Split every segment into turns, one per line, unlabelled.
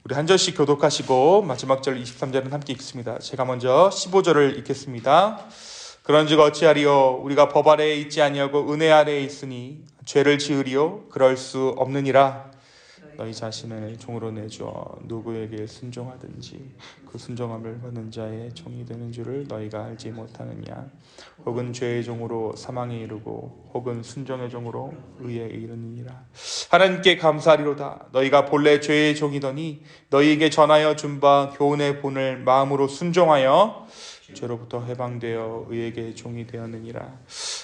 우리 한 절씩 교독하시고 마지막 절 23절은 함께 읽습니다. 제가 먼저 15절을 읽겠습니다. 그런즉 어찌하리요? 우리가 법 아래에 있지 아니하고 은혜 아래에 있으니 죄를 지으리요? 그럴 수 없느니라. 너희 자신을 종으로 내주어 누구에게 순종하든지 그 순종함을 받는 자의 종이 되는 줄을 너희가 알지 못하느냐? 혹은 죄의 종으로 사망에 이르고 혹은 순종의 종으로 의에 이르느니라. 하나님께 감사하리로다. 너희가 본래 죄의 종이더니 너희에게 전하여 준 바 교훈의 본을 마음으로 순종하여 죄로부터 해방되어 의에게 종이 되었느니라.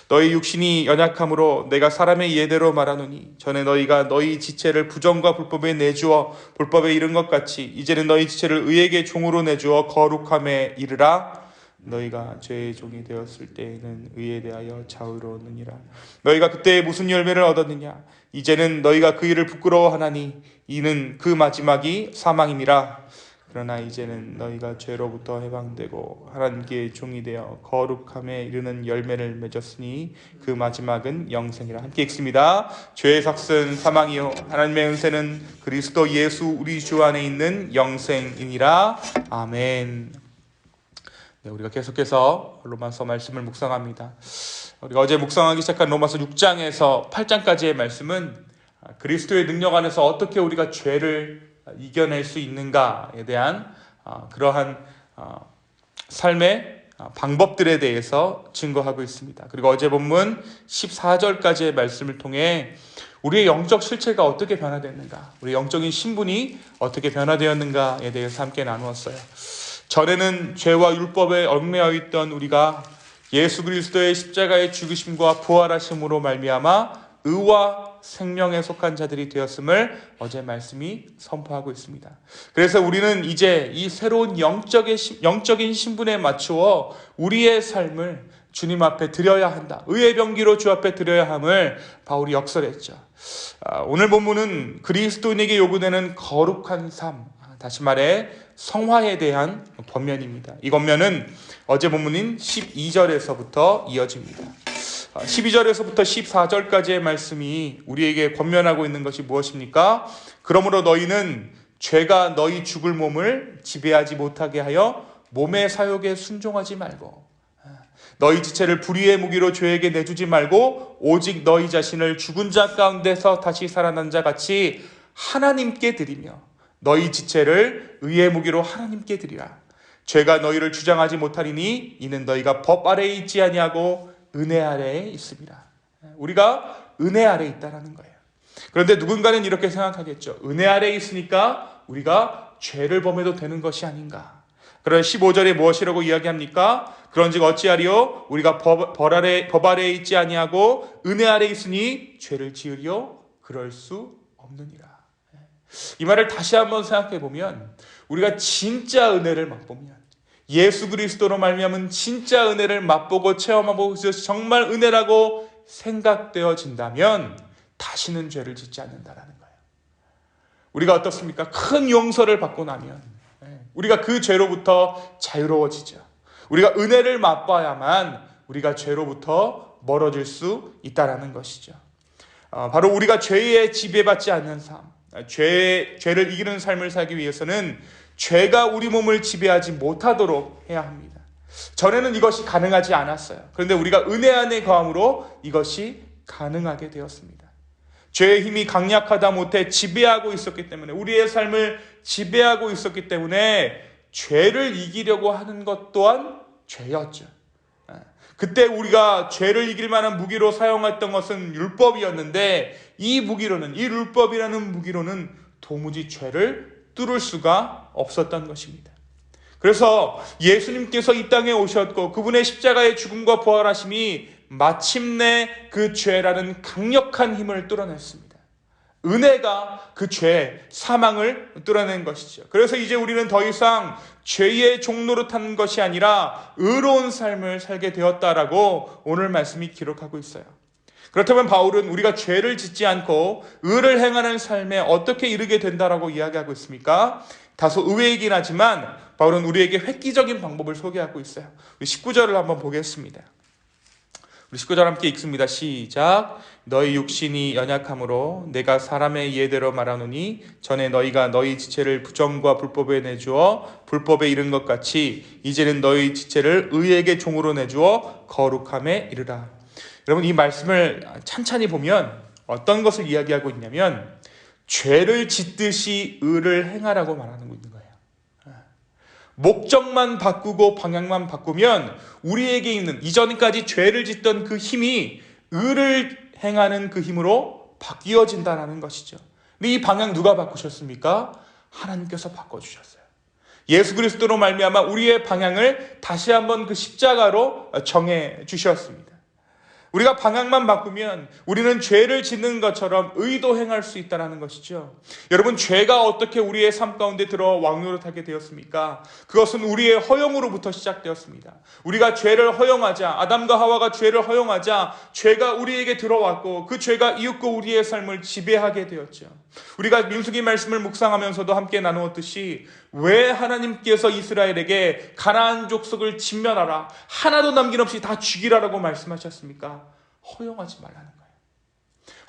너희 육신이 연약함으로 내가 사람의 예대로 말하노니 전에 너희가 너희 지체를 부정과 불법에 내주어 불법에 이른 것 같이 이제는 너희 지체를 의에게 종으로 내주어 거룩함에 이르라. 너희가 죄의 종이 되었을 때에는 의에 대하여 자유로웠느니라. 너희가 그때 무슨 열매를 얻었느냐? 이제는 너희가 그 일을 부끄러워하나니 이는 그 마지막이 사망이니라. 그러나 이제는 너희가 죄로부터 해방되고 하나님께 종이 되어 거룩함에 이르는 열매를 맺었으니 그 마지막은 영생이라. 함께 읽습니다. 죄의 삭은 사망이요 하나님의 은혜는 그리스도 예수 우리 주 안에 있는 영생이니라. 아멘. 네, 우리가 계속해서 로마서 말씀을 묵상합니다. 우리가 어제 묵상하기 시작한 로마서 6장에서 8장까지의 말씀은 그리스도의 능력 안에서 어떻게 우리가 죄를 이겨낼 수 있는가에 대한 그러한 삶의 방법들에 대해서 증거하고 있습니다. 그리고 어제 본문 14절까지의 말씀을 통해 우리의 영적 실체가 어떻게 변화됐는가, 우리 영적인 신분이 어떻게 변화되었는가에 대해서 함께 나누었어요. 전에는 죄와 율법에 얽매여 있던 우리가 예수 그리스도의 십자가의 죽으심과 부활하심으로 말미암아 의와 생명에 속한 자들이 되었음을 어제 말씀이 선포하고 있습니다. 그래서 우리는 이제 이 새로운 영적인 신분에 맞추어 우리의 삶을 주님 앞에 드려야 한다. 의의 병기로 주 앞에 드려야 함을 바울이 역설했죠. 오늘 본문은 그리스도인에게 요구되는 거룩한 삶, 다시 말해 성화에 대한 권면입니다. 이 권면은 어제 본문인 12절에서부터 이어집니다. 12절에서부터 14절까지의 말씀이 우리에게 권면하고 있는 것이 무엇입니까? 그러므로 너희는 죄가 너희 죽을 몸을 지배하지 못하게 하여 몸의 사욕에 순종하지 말고 너희 지체를 불의의 무기로 죄에게 내주지 말고 오직 너희 자신을 죽은 자 가운데서 다시 살아난 자 같이 하나님께 드리며 너희 지체를 의의 무기로 하나님께 드리라. 죄가 너희를 주장하지 못하리니 이는 너희가 법 아래에 있지 아니하고 은혜 아래에 있습니다. 우리가 은혜 아래에 있다라는 거예요. 그런데 누군가는 이렇게 생각하겠죠. 은혜 아래에 있으니까 우리가 죄를 범해도 되는 것이 아닌가. 그런 15절에 무엇이라고 이야기합니까? 그런즉 어찌하리요? 우리가 법 아래에 있지 아니하고 은혜 아래에 있으니 죄를 지으리요? 그럴 수 없느니라. 이 말을 다시 한번 생각해 보면 우리가 진짜 은혜를 맛보면 예수 그리스도로 말미암은 진짜 은혜를 맛보고 체험하고 정말 은혜라고 생각되어진다면 다시는 죄를 짓지 않는다라는 거예요. 우리가 어떻습니까? 큰 용서를 받고 나면 우리가 그 죄로부터 자유로워지죠. 우리가 은혜를 맛봐야만 우리가 죄로부터 멀어질 수 있다라는 것이죠. 바로 우리가 죄에 지배받지 않는 삶, 죄를 이기는 삶을 살기 위해서는 죄가 우리 몸을 지배하지 못하도록 해야 합니다. 전에는 이것이 가능하지 않았어요. 그런데 우리가 은혜 안에 거함으로 이것이 가능하게 되었습니다. 죄의 힘이 강력하다 못해 지배하고 있었기 때문에 우리의 삶을 지배하고 있었기 때문에 죄를 이기려고 하는 것 또한 죄였죠. 그때 우리가 죄를 이길 만한 무기로 사용했던 것은 율법이었는데 이 율법이라는 무기로는 도무지 죄를 뚫을 수가 없었던 것입니다. 그래서 예수님께서 이 땅에 오셨고 그분의 십자가의 죽음과 부활하심이 마침내 그 죄라는 강력한 힘을 뚫어냈습니다. 은혜가 그 죄, 사망을 뚫어낸 것이죠. 그래서 이제 우리는 더 이상 죄의 종노릇하는 것이 아니라 의로운 삶을 살게 되었다라고 오늘 말씀이 기록하고 있어요. 그렇다면 바울은 우리가 죄를 짓지 않고 의를 행하는 삶에 어떻게 이르게 된다라고 이야기하고 있습니까? 다소 의외이긴 하지만 바울은 우리에게 획기적인 방법을 소개하고 있어요. 19절을 한번 보겠습니다. 우리 식구들 함께 읽습니다. 시작. 너희 육신이 연약함으로 내가 사람의 예대로 말하노니 전에 너희가 너희 지체를 부정과 불법에 내주어 불법에 이른 것 같이 이제는 너희 지체를 의에게 종으로 내주어 거룩함에 이르라. 여러분, 이 말씀을 찬찬히 보면 어떤 것을 이야기하고 있냐면 죄를 짓듯이 의를 행하라고 말하는 있는 거예요. 목적만 바꾸고 방향만 바꾸면 우리에게 있는 이전까지 죄를 짓던 그 힘이 의를 행하는 그 힘으로 바뀌어진다는 것이죠. 근데 이 방향 누가 바꾸셨습니까? 하나님께서 바꿔주셨어요. 예수 그리스도로 말미암아 우리의 방향을 다시 한번 그 십자가로 정해 주셨습니다. 우리가 방향만 바꾸면 우리는 죄를 짓는 것처럼 의도 행할 수 있다는 것이죠. 여러분, 죄가 어떻게 우리의 삶 가운데 들어 왕노릇하게 되었습니까? 그것은 우리의 허용으로부터 시작되었습니다. 우리가 죄를 허용하자, 아담과 하와가 죄를 허용하자 죄가 우리에게 들어왔고 그 죄가 이윽고 우리의 삶을 지배하게 되었죠. 우리가 민수기 말씀을 묵상하면서도 함께 나누었듯이 왜 하나님께서 이스라엘에게 가나안 족속을 진멸하라, 하나도 남김없이 다 죽이라라고 말씀하셨습니까? 허용하지 말라는 거예요.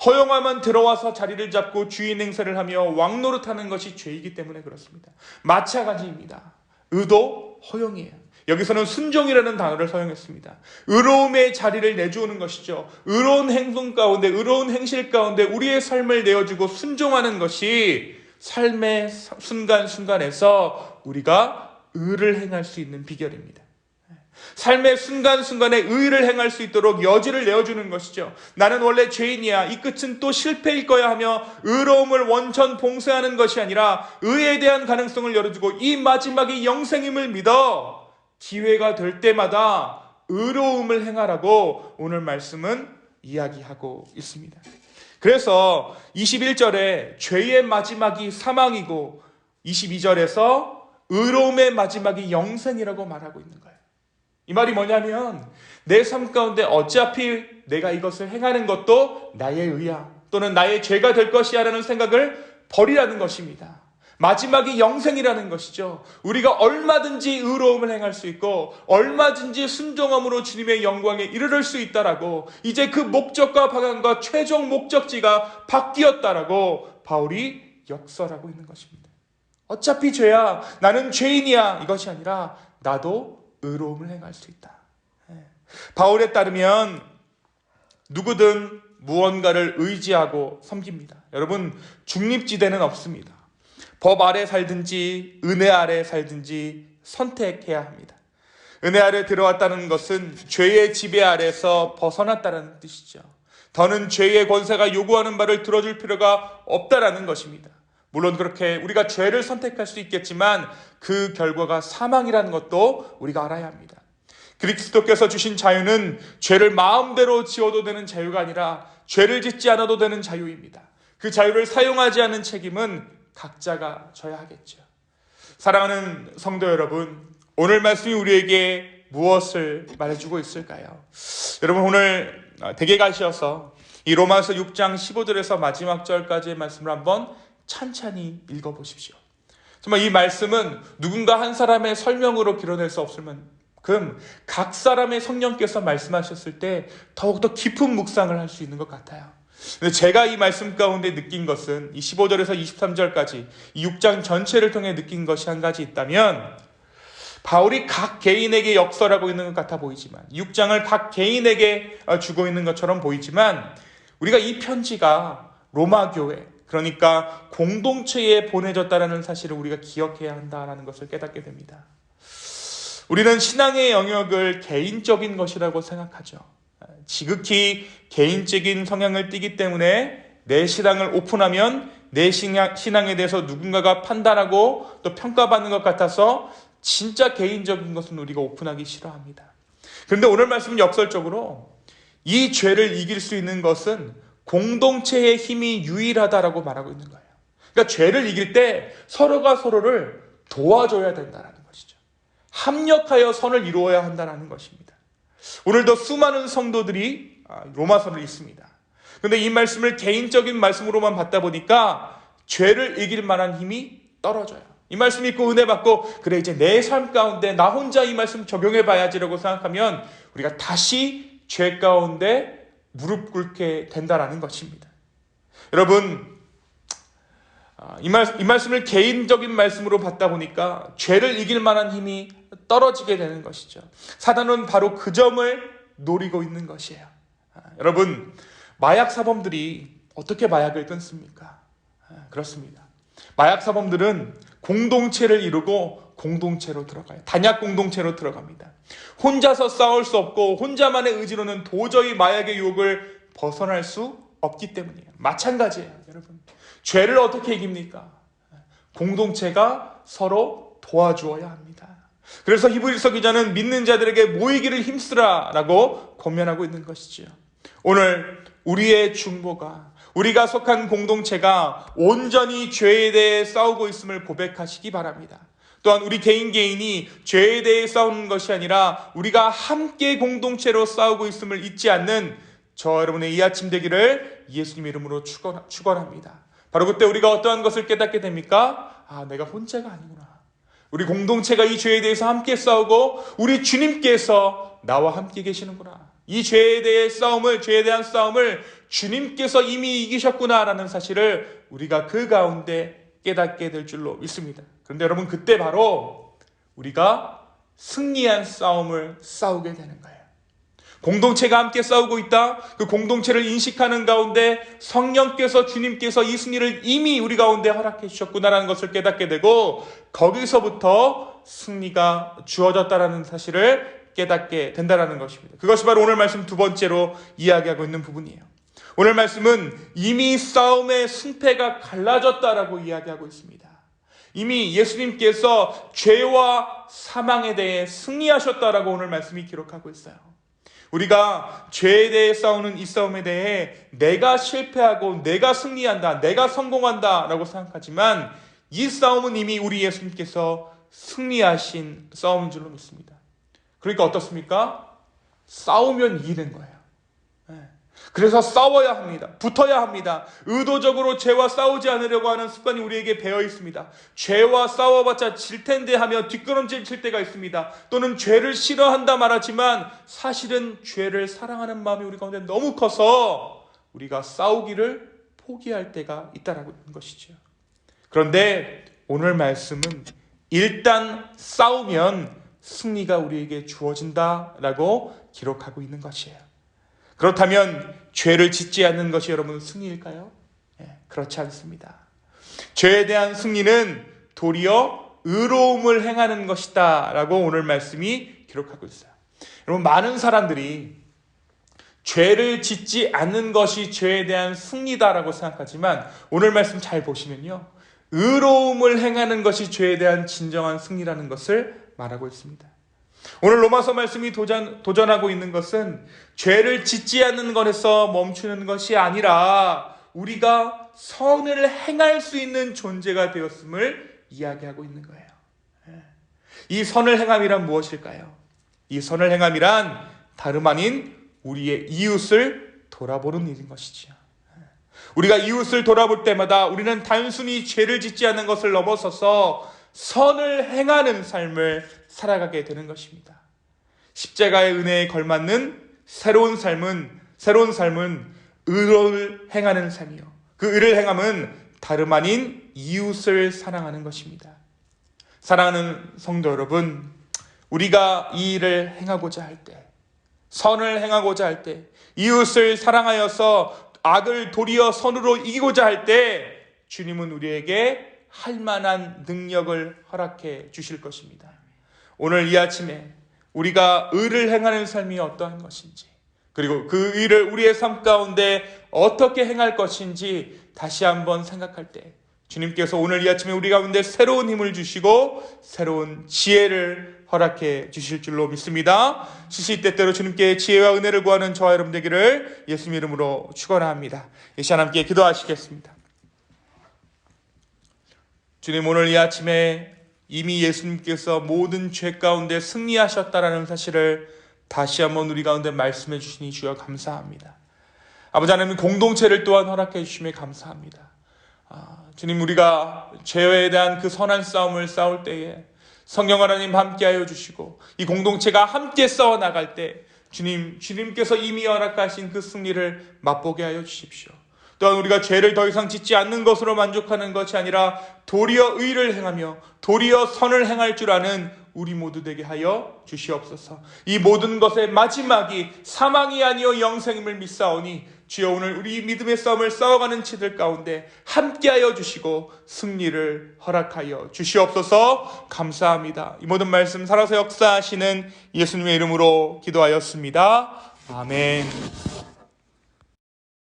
허용하면 들어와서 자리를 잡고 주인 행세를 하며 왕노릇하는 것이 죄이기 때문에 그렇습니다. 마찬가지입니다. 의도 허용이에요. 여기서는 순종이라는 단어를 사용했습니다. 의로움의 자리를 내주는 것이죠. 의로운 행동 가운데, 의로운 행실 가운데 우리의 삶을 내어주고 순종하는 것이 삶의 순간순간에서 우리가 의를 행할 수 있는 비결입니다. 삶의 순간순간에 의를 행할 수 있도록 여지를 내어주는 것이죠. 나는 원래 죄인이야, 이 끝은 또 실패일 거야 하며 의로움을 원천 봉쇄하는 것이 아니라 의에 대한 가능성을 열어주고 이 마지막이 영생임을 믿어 기회가 될 때마다 의로움을 행하라고 오늘 말씀은 이야기하고 있습니다. 그래서 21절에 죄의 마지막이 사망이고 22절에서 의로움의 마지막이 영생이라고 말하고 있는 거예요. 이 말이 뭐냐면 내 삶 가운데 어차피 내가 이것을 행하는 것도 나의 의야 또는 나의 죄가 될 것이야 라는 생각을 버리라는 것입니다. 마지막이 영생이라는 것이죠. 우리가 얼마든지 의로움을 행할 수 있고 얼마든지 순종함으로 주님의 영광에 이르를 수 있다라고, 이제 그 목적과 방향과 최종 목적지가 바뀌었다라고 바울이 역설하고 있는 것입니다. 어차피 죄야, 나는 죄인이야, 이것이 아니라 나도 의로움을 행할 수 있다. 바울에 따르면 누구든 무언가를 의지하고 섬깁니다. 여러분, 중립지대는 없습니다. 법 아래 살든지 은혜 아래 살든지 선택해야 합니다. 은혜 아래 들어왔다는 것은 죄의 지배 아래서 벗어났다는 뜻이죠. 더는 죄의 권세가 요구하는 바를 들어줄 필요가 없다라는 것입니다. 물론 그렇게 우리가 죄를 선택할 수 있겠지만 그 결과가 사망이라는 것도 우리가 알아야 합니다. 그리스도께서 주신 자유는 죄를 마음대로 지어도 되는 자유가 아니라 죄를 짓지 않아도 되는 자유입니다. 그 자유를 사용하지 않는 책임은 각자가 져야 하겠죠. 사랑하는 성도 여러분, 오늘 말씀이 우리에게 무엇을 말해주고 있을까요? 여러분, 오늘 댁에 가셔서 이 로마서 6장 15절에서 마지막 절까지의 말씀을 한번 찬찬히 읽어보십시오. 정말 이 말씀은 누군가 한 사람의 설명으로 길어낼 수 없을 만큼 각 사람의 성령께서 말씀하셨을 때 더욱더 깊은 묵상을 할 수 있는 것 같아요. 근데 제가 이 말씀 가운데 느낀 것은 이 15절에서 23절까지 이 6장 전체를 통해 느낀 것이 한 가지 있다면, 바울이 각 개인에게 역설하고 있는 것 같아 보이지만, 6장을 각 개인에게 주고 있는 것처럼 보이지만, 우리가 이 편지가 로마 교회, 그러니까 공동체에 보내졌다는 사실을 우리가 기억해야 한다는 것을 깨닫게 됩니다. 우리는 신앙의 영역을 개인적인 것이라고 생각하죠. 지극히 개인적인 성향을 띠기 때문에 내 신앙을 오픈하면 내 신앙에 대해서 누군가가 판단하고 또 평가받는 것 같아서 진짜 개인적인 것은 우리가 오픈하기 싫어합니다. 그런데 오늘 말씀은 역설적으로 이 죄를 이길 수 있는 것은 공동체의 힘이 유일하다라고 말하고 있는 거예요. 그러니까 죄를 이길 때 서로가 서로를 도와줘야 된다는 것이죠. 합력하여 선을 이루어야 한다는 것입니다. 오늘도 수많은 성도들이 로마서를 읽습니다. 그런데 이 말씀을 개인적인 말씀으로만 받다 보니까 죄를 이길 만한 힘이 떨어져요. 이 말씀 읽고 은혜 받고 그래 이제 내 삶 가운데 나 혼자 이 말씀 적용해 봐야지라고 생각하면 우리가 다시 죄 가운데 무릎 꿇게 된다라는 것입니다. 여러분, 이 말씀을 개인적인 말씀으로 받다 보니까 죄를 이길 만한 힘이 떨어지게 되는 것이죠. 사단은 바로 그 점을 노리고 있는 것이에요. 여러분, 마약 사범들이 어떻게 마약을 끊습니까? 그렇습니다. 마약 사범들은 공동체를 이루고 공동체로 들어가요. 단약 공동체로 들어갑니다. 혼자서 싸울 수 없고 혼자만의 의지로는 도저히 마약의 유혹을 벗어날 수 없기 때문이에요. 마찬가지예요, 여러분. 죄를 어떻게 이깁니까? 공동체가 서로 도와주어야 합니다. 그래서 히브리서 기자는 믿는 자들에게 모이기를 힘쓰라라고 권면하고 있는 것이지요. 오늘 우리의 중보가, 우리가 속한 공동체가 온전히 죄에 대해 싸우고 있음을 고백하시기 바랍니다. 또한 우리 개인이 죄에 대해 싸우는 것이 아니라 우리가 함께 공동체로 싸우고 있음을 잊지 않는 저와 여러분의 이 아침 되기를 예수님 이름으로 축원합니다. 바로 그때 우리가 어떠한 것을 깨닫게 됩니까? 내가 혼자가 아니구나. 우리 공동체가 이 죄에 대해서 함께 싸우고 우리 주님께서 나와 함께 계시는구나. 이 죄에 대한 싸움을 주님께서 이미 이기셨구나라는 사실을 우리가 그 가운데 깨닫게 될 줄로 믿습니다. 그런데 여러분, 그때 바로 우리가 승리한 싸움을 싸우게 되는 거예요. 공동체가 함께 싸우고 있다. 그 공동체를 인식하는 가운데 성령께서, 주님께서 이 승리를 이미 우리 가운데 허락해 주셨구나라는 것을 깨닫게 되고, 거기서부터 승리가 주어졌다라는 사실을 깨닫게 된다는 것입니다. 그것이 바로 오늘 말씀 두 번째로 이야기하고 있는 부분이에요. 오늘 말씀은 이미 싸움의 승패가 갈라졌다라고 이야기하고 있습니다. 이미 예수님께서 죄와 사망에 대해 승리하셨다라고 오늘 말씀이 기록하고 있어요. 우리가 죄에 대해 싸우는 이 싸움에 대해 내가 실패하고 내가 승리한다, 내가 성공한다 라고 생각하지만 이 싸움은 이미 우리 예수님께서 승리하신 싸움인 줄로 믿습니다. 그러니까 어떻습니까? 싸우면 이기는 거예요. 그래서 싸워야 합니다. 붙어야 합니다. 의도적으로 죄와 싸우지 않으려고 하는 습관이 우리에게 배어 있습니다. 죄와 싸워봤자 질 텐데 하며 뒷걸음질 칠 때가 있습니다. 또는 죄를 싫어한다 말하지만 사실은 죄를 사랑하는 마음이 우리 가운데 너무 커서 우리가 싸우기를 포기할 때가 있다라고 하는 것이죠. 그런데 오늘 말씀은 일단 싸우면 승리가 우리에게 주어진다라고 기록하고 있는 것이에요. 그렇다면 죄를 짓지 않는 것이 여러분 승리일까요? 그렇지 않습니다. 죄에 대한 승리는 도리어 의로움을 행하는 것이다 라고 오늘 말씀이 기록하고 있어요. 여러분, 많은 사람들이 죄를 짓지 않는 것이 죄에 대한 승리다라고 생각하지만 오늘 말씀 잘 보시면요, 의로움을 행하는 것이 죄에 대한 진정한 승리라는 것을 말하고 있습니다. 오늘 로마서 말씀이 도전하고 있는 것은 죄를 짓지 않는 것에서 멈추는 것이 아니라 우리가 선을 행할 수 있는 존재가 되었음을 이야기하고 있는 거예요. 이 선을 행함이란 무엇일까요? 이 선을 행함이란 다름 아닌 우리의 이웃을 돌아보는 일인 것이지요. 우리가 이웃을 돌아볼 때마다 우리는 단순히 죄를 짓지 않는 것을 넘어서서 선을 행하는 삶을 살아가게 되는 것입니다. 십자가의 은혜에 걸맞는 새로운 삶은 의를 행하는 삶이요. 그 의를 행함은 다름 아닌 이웃을 사랑하는 것입니다. 사랑하는 성도 여러분, 우리가 이 일을 행하고자 할 때, 선을 행하고자 할 때, 이웃을 사랑하여서 악을 도리어 선으로 이기고자 할 때 주님은 우리에게 할 만한 능력을 허락해 주실 것입니다. 오늘 이 아침에 우리가 의를 행하는 삶이 어떠한 것인지, 그리고 그 의를 우리의 삶 가운데 어떻게 행할 것인지 다시 한번 생각할 때 주님께서 오늘 이 아침에 우리 가운데 새로운 힘을 주시고 새로운 지혜를 허락해 주실 줄로 믿습니다. 시시때때로 주님께 지혜와 은혜를 구하는 저와 여러분 되기를 예수님 이름으로 축원합니다. 이 시간 함께 기도하시겠습니다. 주님, 오늘 이 아침에 이미 예수님께서 모든 죄 가운데 승리하셨다라는 사실을 다시 한번 우리 가운데 말씀해 주시니 주여 감사합니다. 아버지 하나님, 공동체를 또한 허락해 주심에 감사합니다. 주님, 우리가 죄에 대한 그 선한 싸움을 싸울 때에 성령 하나님 함께하여 주시고 이 공동체가 함께 싸워 나갈 때 주님께서 이미 허락하신 그 승리를 맛보게 하여 주십시오. 또한 우리가 죄를 더 이상 짓지 않는 것으로 만족하는 것이 아니라 도리어 의를 행하며 도리어 선을 행할 줄 아는 우리 모두 되게 하여 주시옵소서. 이 모든 것의 마지막이 사망이 아니요 영생임을 믿사오니 주여 오늘 우리 믿음의 싸움을 싸워가는 치들 가운데 함께하여 주시고 승리를 허락하여 주시옵소서. 감사합니다. 이 모든 말씀 살아서 역사하시는 예수님의 이름으로 기도하였습니다. 아멘.